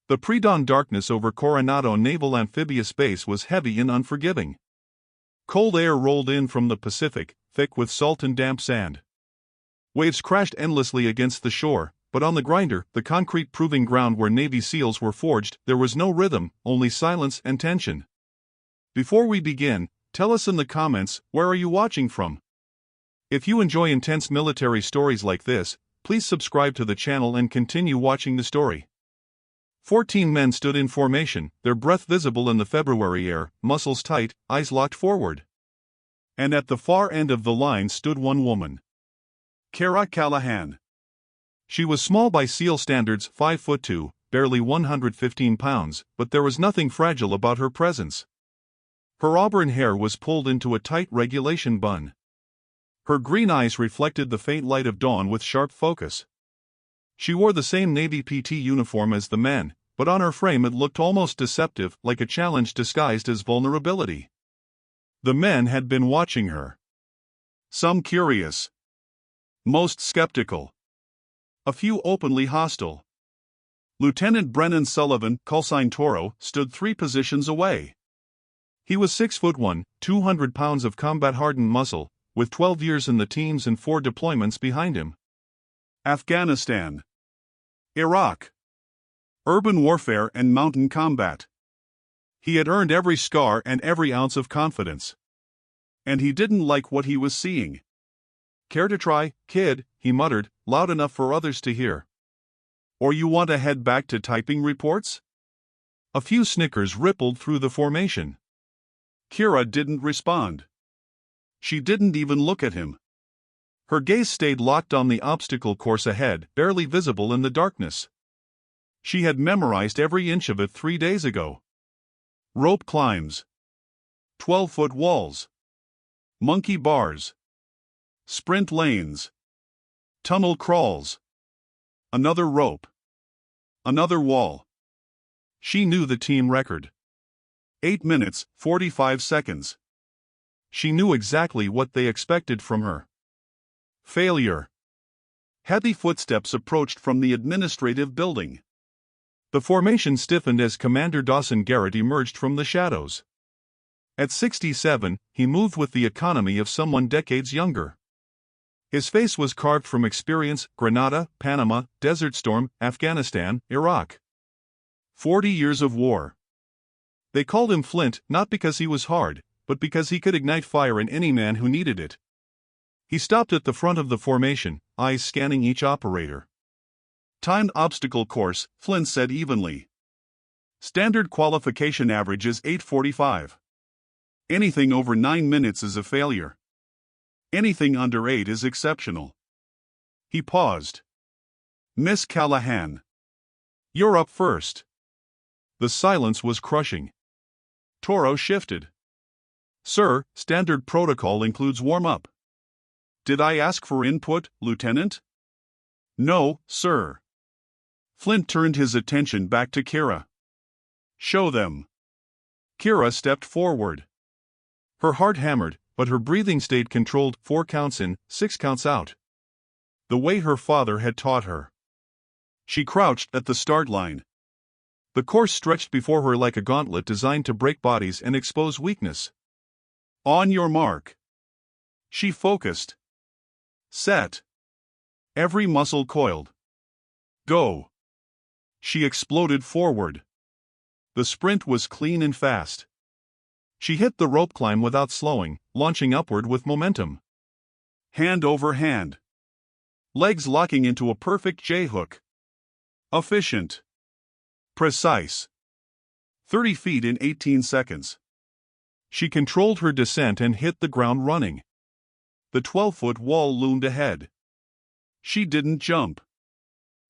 The pre-dawn darkness over Coronado Naval Amphibious Base was heavy and unforgiving. Cold air rolled in from the Pacific, thick with salt and damp sand. Waves crashed endlessly against the shore, but on the grinder, the concrete proving ground where Navy SEALs were forged, there was no rhythm, only silence and tension. Before we begin, tell us in the comments, where are you watching from? If you enjoy intense military stories like this, please subscribe to the channel and continue watching the story. 14 men stood in formation, their breath visible in the February air, muscles tight, eyes locked forward. And at the far end of the line stood one woman. Kara Callahan. She was small by SEAL standards, 5'2", barely 115 pounds, but there was nothing fragile about her presence. Her auburn hair was pulled into a tight regulation bun. Her green eyes reflected the faint light of dawn with sharp focus. She wore the same Navy PT uniform as the men, but on her frame it looked almost deceptive, like a challenge disguised as vulnerability. The men had been watching her. Some curious. Most skeptical. A few openly hostile. Lieutenant Brennan Sullivan, callsign Toro, stood 3 positions away. He was 6'1", 200 pounds of combat-hardened muscle, with 12 years in the teams and 4 deployments behind him. Afghanistan. Iraq. Urban warfare and mountain combat. He had earned every scar and every ounce of confidence. And he didn't like what he was seeing. "Care to try, kid?" he muttered, loud enough for others to hear. "Or you want to head back to typing reports?" A few snickers rippled through the formation. Kira didn't respond. She didn't even look at him. Her gaze stayed locked on the obstacle course ahead, barely visible in the darkness. She had memorized every inch of it 3 days ago. Rope climbs. 12-foot walls. Monkey bars. Sprint lanes. Tunnel crawls. Another rope. Another wall. She knew the team record. 8 minutes, 45 seconds. She knew exactly what they expected from her. Failure. Heavy footsteps approached from the administrative building. The formation stiffened as Commander Dawson Garrett emerged from the shadows. At 67, he moved with the economy of someone decades younger. His face was carved from experience: Grenada, Panama, Desert Storm, Afghanistan, Iraq. 40 years of war. They called him Flint, not because he was hard, but because he could ignite fire in any man who needed it. He stopped at the front of the formation, eyes scanning each operator. "Timed obstacle course," Flint said evenly. "Standard qualification average is 8:45. Anything over 9 minutes is a failure. Anything under 8 is exceptional." He paused. "Miss Callahan. You're up first." The silence was crushing. Toro shifted. "Sir, standard protocol includes warm-up." "Did I ask for input, Lieutenant?" "No, sir." Flint turned his attention back to Kira. "Show them." Kira stepped forward. Her heart hammered, but her breathing stayed controlled, 4 counts in, 6 counts out. The way her father had taught her. She crouched at the start line. The course stretched before her like a gauntlet designed to break bodies and expose weakness. "On your mark." She focused. Set. Every muscle coiled. "Go." She exploded forward. The sprint was clean and fast. She hit the rope climb without slowing, launching upward with momentum. Hand over hand. Legs locking into a perfect J-hook. Efficient. Precise. 30 feet in 18 seconds. She controlled her descent and hit the ground running. The 12-foot wall loomed ahead. She didn't jump.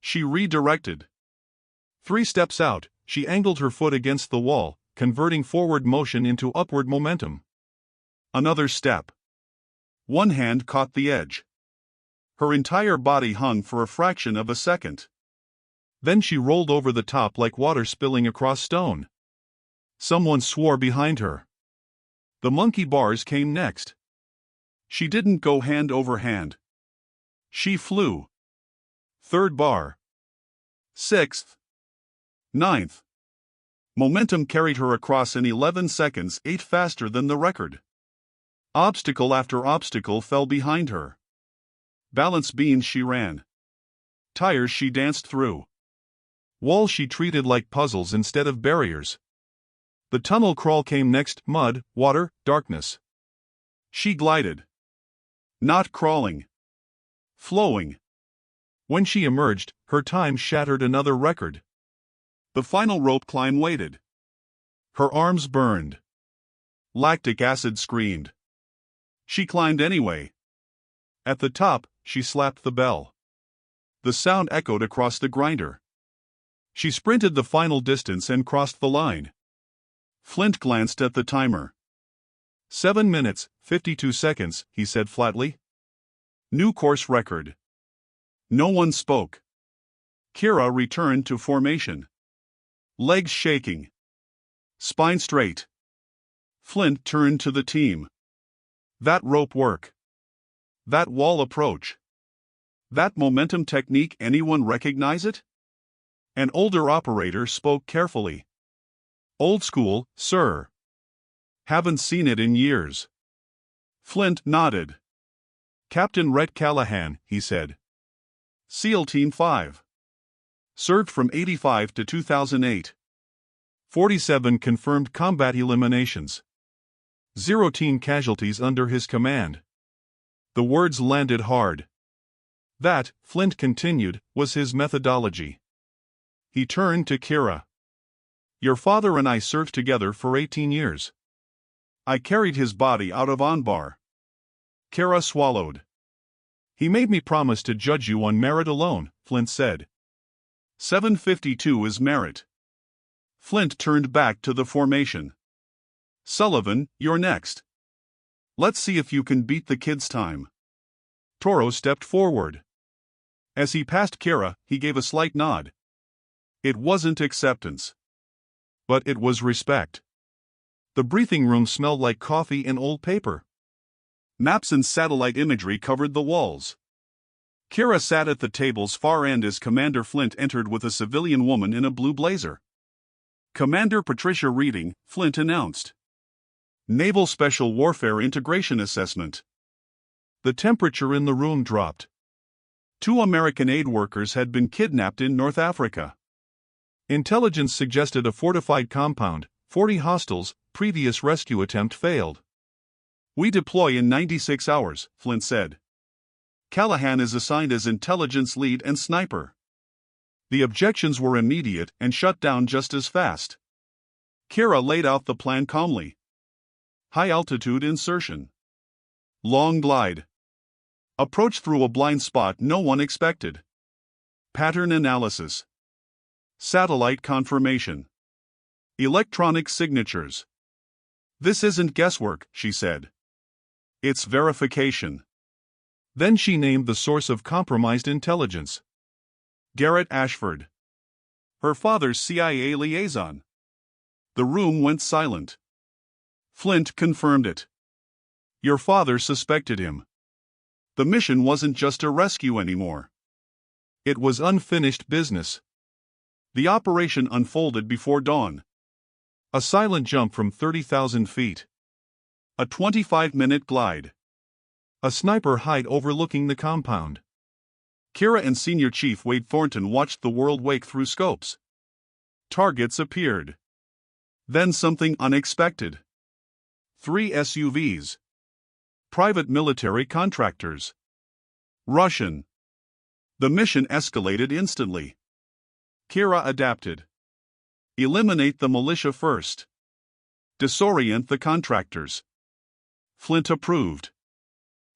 She redirected. 3 steps out, she angled her foot against the wall, converting forward motion into upward momentum. Another step. One hand caught the edge. Her entire body hung for a fraction of a second. Then she rolled over the top like water spilling across stone. Someone swore behind her. The monkey bars came next. She didn't go hand over hand. She flew. 3rd bar. 6th. Ninth. Momentum carried her across in 11 seconds, 8 faster than the record. Obstacle after obstacle fell behind her. Balance beams she ran. Tires she danced through. Walls she treated like puzzles instead of barriers. The tunnel crawl came next: mud, water, darkness. She glided. Not crawling. Flowing. When she emerged, her time shattered another record. The final rope climb waited. Her arms burned. Lactic acid screamed. She climbed anyway. At the top, she slapped the bell. The sound echoed across the grinder. She sprinted the final distance and crossed the line. Flint glanced at the timer. 7 minutes, 52 seconds, he said flatly. New course record. No one spoke. Kira returned to formation. Legs shaking. Spine straight. Flint turned to the team. That rope work. That wall approach. That momentum technique, anyone recognize it? An older operator spoke carefully. Old school, sir. Haven't seen it in years. Flint nodded. Captain Rhett Callahan, he said. SEAL Team 5. Served from 85 to 2008. 47 confirmed combat eliminations. 0 team casualties under his command. The words landed hard. That, Flint continued, was his methodology. He turned to Kira. Your father and I served together for 18 years. I carried his body out of Anbar. Kira swallowed. He made me promise to judge you on merit alone, Flint said. 752 is merit. Flint turned back to the formation. Sullivan, you're next. Let's see if you can beat the kid's time. Toro stepped forward. As he passed Kira, he gave a slight nod. It wasn't acceptance. But it was respect. The briefing room smelled like coffee and old paper. Maps and satellite imagery covered the walls. Kira sat at the table's far end as Commander Flint entered with a civilian woman in a blue blazer. Commander Patricia Reading, Flint announced. Naval Special Warfare Integration Assessment. The temperature in the room dropped. 2 American aid workers had been kidnapped in North Africa. Intelligence suggested a fortified compound, 40 hostiles, previous rescue attempt failed. We deploy in 96 hours, Flint said. Callahan is assigned as intelligence lead and sniper. The objections were immediate and shut down just as fast. Kira laid out the plan calmly. High altitude insertion. Long glide. Approach through a blind spot no one expected. Pattern analysis. Satellite confirmation. Electronic signatures. This isn't guesswork, she said. It's verification. Then she named the source of compromised intelligence. Garrett Ashford. Her father's CIA liaison. The room went silent. Flint confirmed it. Your father suspected him. The mission wasn't just a rescue anymore. It was unfinished business. The operation unfolded before dawn. A silent jump from 30,000 feet. A 25-minute glide. A sniper hide overlooking the compound. Kira and Senior Chief Wade Thornton watched the world wake through scopes. Targets appeared. Then something unexpected. 3 SUVs. Private military contractors. Russian. The mission escalated instantly. Kira adapted. Eliminate the militia first. Disorient the contractors. Flint approved.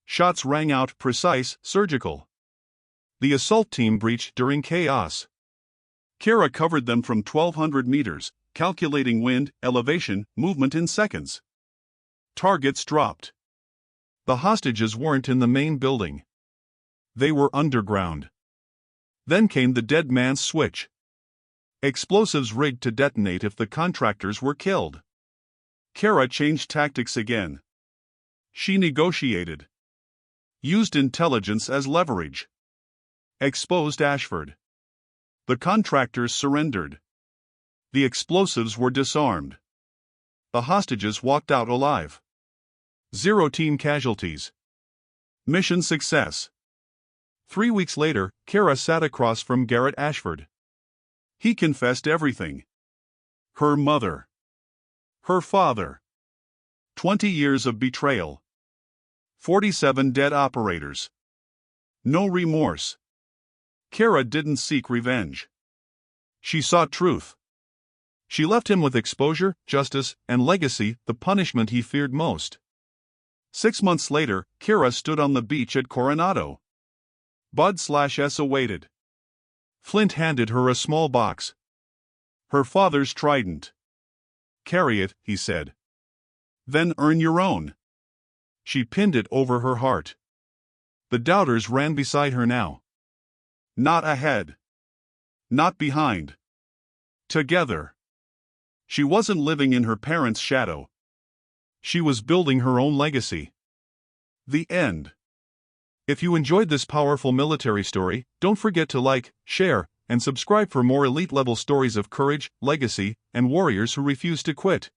Shots rang out, precise, surgical. The assault team breached during chaos. Kira covered them from 1,200 meters, calculating wind, elevation, movement in seconds. Targets dropped. The hostages weren't in the main building. They were underground. Then came the dead man's switch. Explosives rigged to detonate if the contractors were killed. Kira changed tactics again. She negotiated. Used intelligence as leverage. Exposed Ashford. The contractors surrendered. The explosives were disarmed. The hostages walked out alive. 0 team casualties. Mission success. 3 weeks later, Kara sat across from Garrett Ashford. He confessed everything. Her mother. Her father. 20 years of betrayal. 47 dead operators. No remorse. Kara didn't seek revenge. She sought truth. She left him with exposure, justice, and legacy, the punishment he feared most. 6 months later, Kara stood on the beach at Coronado. Bud/S awaited. Flint handed her a small box. Her father's trident. "Carry it," he said. "Then earn your own." She pinned it over her heart. The doubters ran beside her now. Not ahead. Not behind. Together. She wasn't living in her parents' shadow. She was building her own legacy. The end. If you enjoyed this powerful military story, don't forget to like, share, and subscribe for more elite-level stories of courage, legacy, and warriors who refuse to quit.